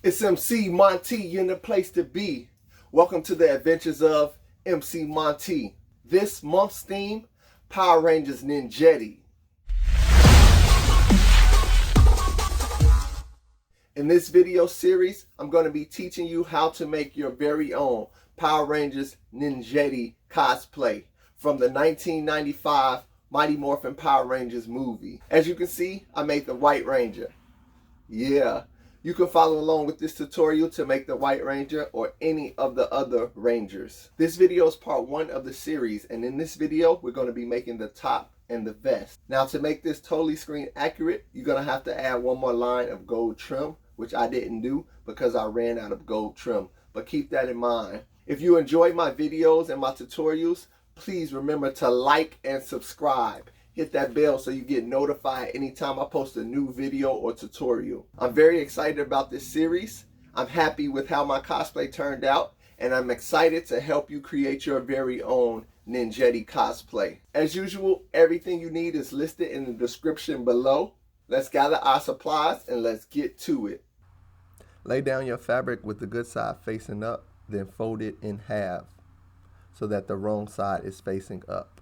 It's MC Monty in the place to be. Welcome to the adventures of MC Monty. This month's theme, Power Rangers Ninjetti. In this video series, I'm going to be teaching you how to make your very own Power Rangers Ninjetti cosplay from the 1995 Mighty Morphin Power Rangers movie. As you can see, I made the White Ranger. Yeah. You can follow along with this tutorial to make the White Ranger or any of the other Rangers. This video is part 1 of the series, and in this video we're going to be making the top and the vest. Now, to make this totally screen accurate, you're going to have to add one more line of gold trim, which I didn't do because I ran out of gold trim, but keep that in mind. If you enjoy my videos and my tutorials, please remember to like and subscribe. Hit that bell so you get notified anytime I post a new video or tutorial. I'm very excited about this series. I'm happy with how my cosplay turned out, and I'm excited to help you create your very own Ninjetti cosplay. As usual, everything you need is listed in the description below. Let's gather our supplies and let's get to it. Lay down your fabric with the good side facing up, then fold it in half so that the wrong side is facing up.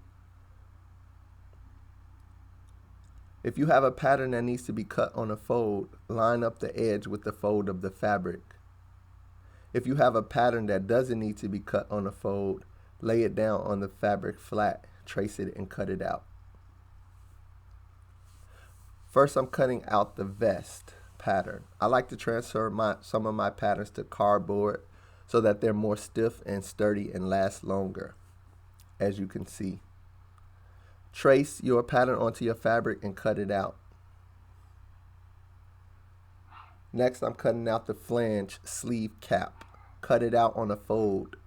If you have a pattern that needs to be cut on a fold, line up the edge with the fold of the fabric. If you have a pattern that doesn't need to be cut on a fold, lay it down on the fabric flat, trace it, and cut it out. First, I'm cutting out the vest pattern. I like to transfer some of my patterns to cardboard so that they're more stiff and sturdy and last longer, as you can see. Trace your pattern onto your fabric and cut it out. Next, I'm cutting out the flange sleeve cap. Cut it out on a fold.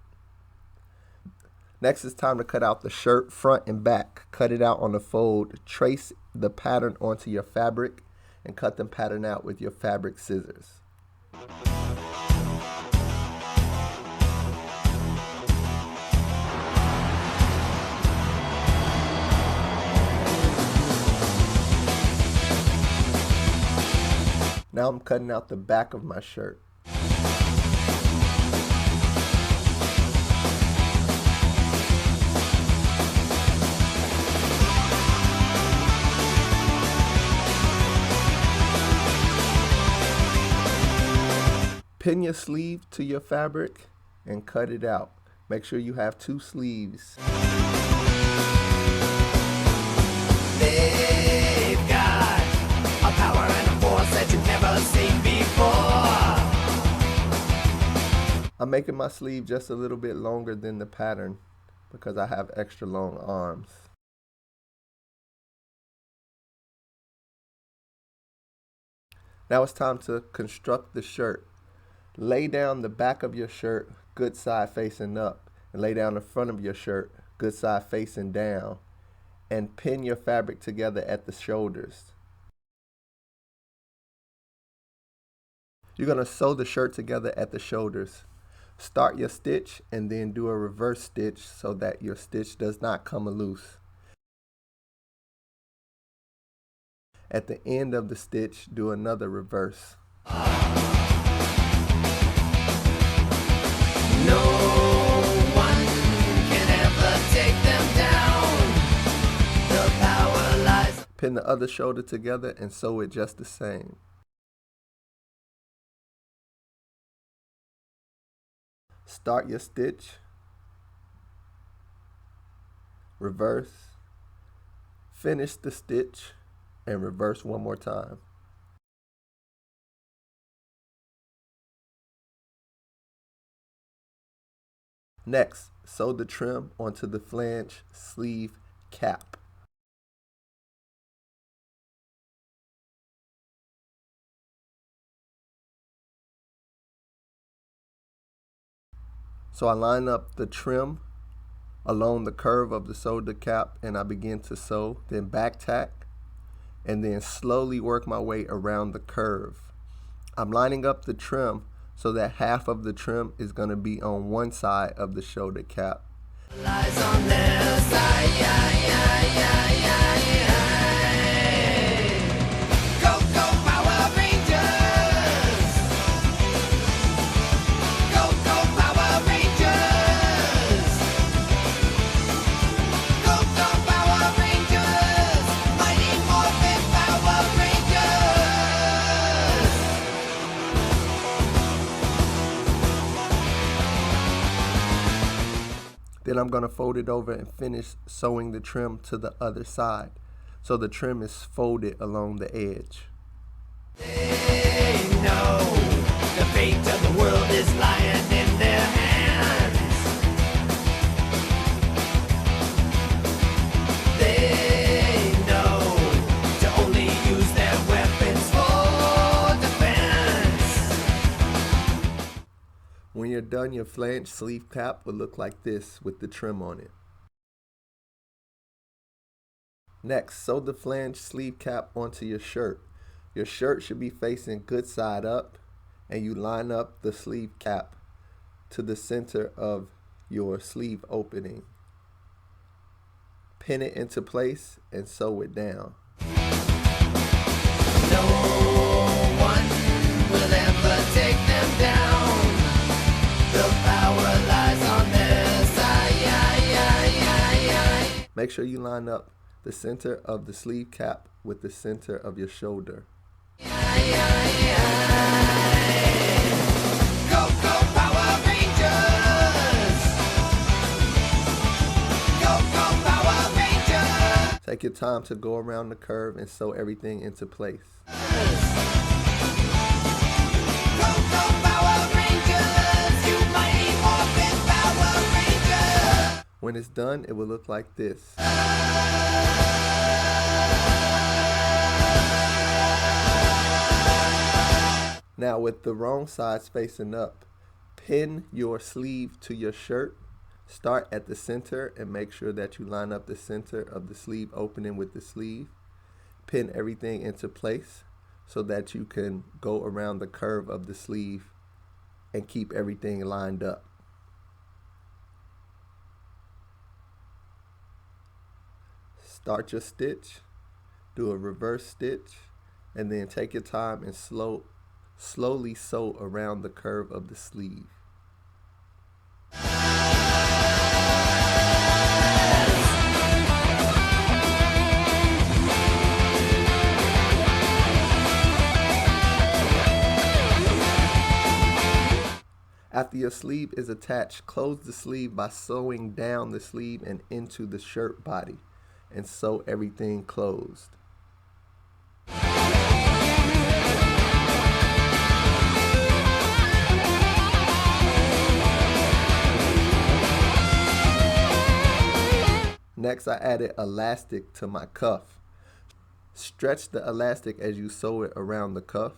Next, it's time to cut out the shirt front and back. Cut it out on a fold. Trace the pattern onto your fabric and cut the pattern out with your fabric scissors. Now I'm cutting out the back of my shirt. Pin your sleeve to your fabric and cut it out. Make sure you have 2 sleeves. They've got a power and a force that you've never seen before. I'm making my sleeve just a little bit longer than the pattern because I have extra long arms. Now it's time to construct the shirt. Lay down the back of your shirt, good side facing up, and lay down the front of your shirt, good side facing down, and pin your fabric together at the shoulders. You're going to sew the shirt together at the shoulders. Start your stitch and then do a reverse stitch so that your stitch does not come loose. At the end of the stitch, do another reverse. No one can ever take them down. The power lies. Pin the other shoulder together and sew it just the same. Start your stitch, reverse, finish the stitch, and reverse one more time. Next, sew the trim onto the flange sleeve cap. So I line up the trim along the curve of the shoulder cap and I begin to sew, then back tack, and then slowly work my way around the curve. I'm lining up the trim so that half of the trim is going to be on one side of the shoulder cap. Lies on their side. Go, go, Power Rangers! Then I'm going to fold it over and finish sewing the trim to the other side, so the trim is folded along the edge. They know the fate of the world is lying in their hands. They know to only use their weapons for defense. When you're done, your flange sleeve cap will look like this with the trim on it. Next, sew the flange sleeve cap onto your shirt. Your shirt should be facing good side up, and you line up the sleeve cap to the center of your sleeve opening. Pin it into place and sew it down. No one will ever take them down. The power lies on their side. Make sure you line up the center of the sleeve cap with the center of your shoulder. Go, go, Power Rangers! Go, go, Power Rangers! Take your time to go around the curve and sew everything into place. Go, go, Power Rangers! You mighty Morphin Power Rangers! When it's done, it will look like this. Now, with the wrong sides facing up, pin your sleeve to your shirt. Start at the center and make sure that you line up the center of the sleeve opening with the sleeve. Pin everything into place so that you can go around the curve of the sleeve and keep everything lined up. Start your stitch, do a reverse stitch, and then take your time and slowly sew around the curve of the sleeve. After your sleeve is attached, close the sleeve by sewing down the sleeve and into the shirt body, and sew everything closed. Next, I added elastic to my cuff. Stretch the elastic as you sew it around the cuff.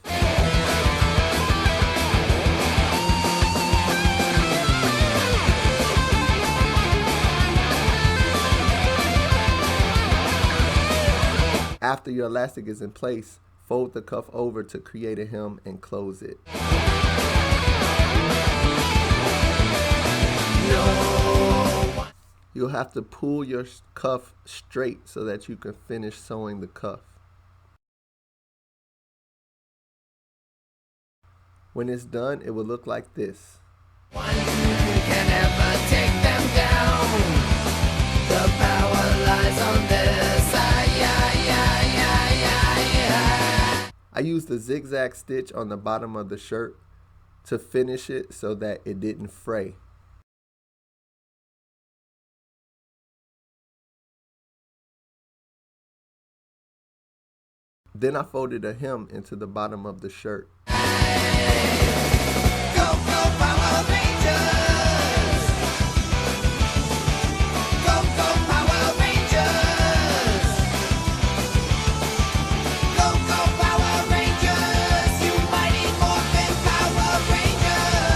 After your elastic is in place, fold the cuff over to create a hem and close it. You'll have to pull your cuff straight so that you can finish sewing the cuff. When it's done, it will look like this. One can never take them down. The power lies on their side. I used the zigzag stitch on the bottom of the shirt to finish it so that it didn't fray. Then I folded a hem into the bottom of the shirt. Go, go, Power Rangers! Go, go, Power Rangers! Go, go, Power Rangers! You mighty Morphin Power Rangers!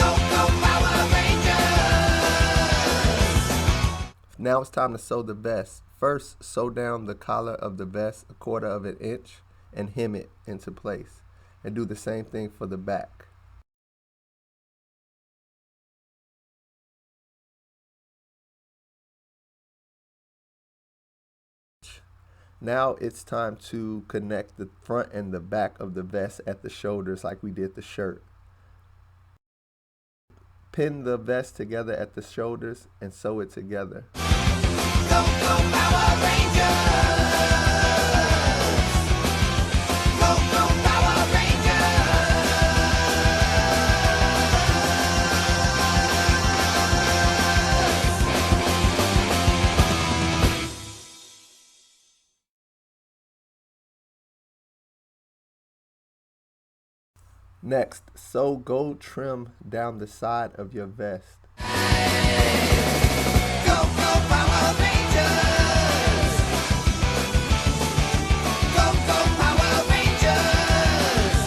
Go, go, Power Rangers! Now it's time to sew the vest. First, sew down the collar of the vest 1/4 of an inch and hem it into place. And do the same thing for the back. Now it's time to connect the front and the back of the vest at the shoulders like we did the shirt. Pin the vest together at the shoulders and sew it together. Go, go, Power Rangers! Go, go, Power Rangers! Next, sew gold trim down the side of your vest. Go, go, Power Rangers! Go, go, Power Rangers!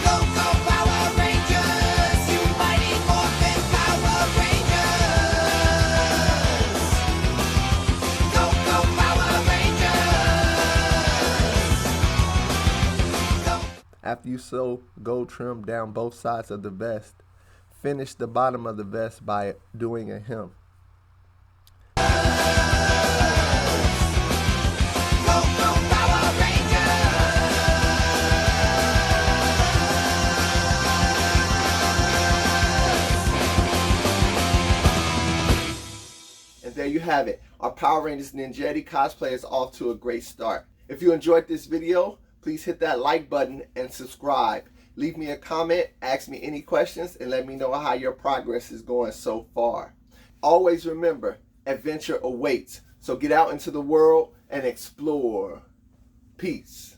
Go, go, Power Rangers! You mighty Morphin Power Rangers! Go, go, Power Rangers! Go. After you sew gold trim down both sides of the vest, finish the bottom of the vest by doing a hem. Go, go, Power Rangers! And there you have it. Our Power Rangers Ninjetti cosplay is off to a great start. If you enjoyed this video, please hit that like button and subscribe. Leave me a comment, ask me any questions, and let me know how your progress is going so far. Always remember, adventure awaits. So get out into the world and explore. Peace.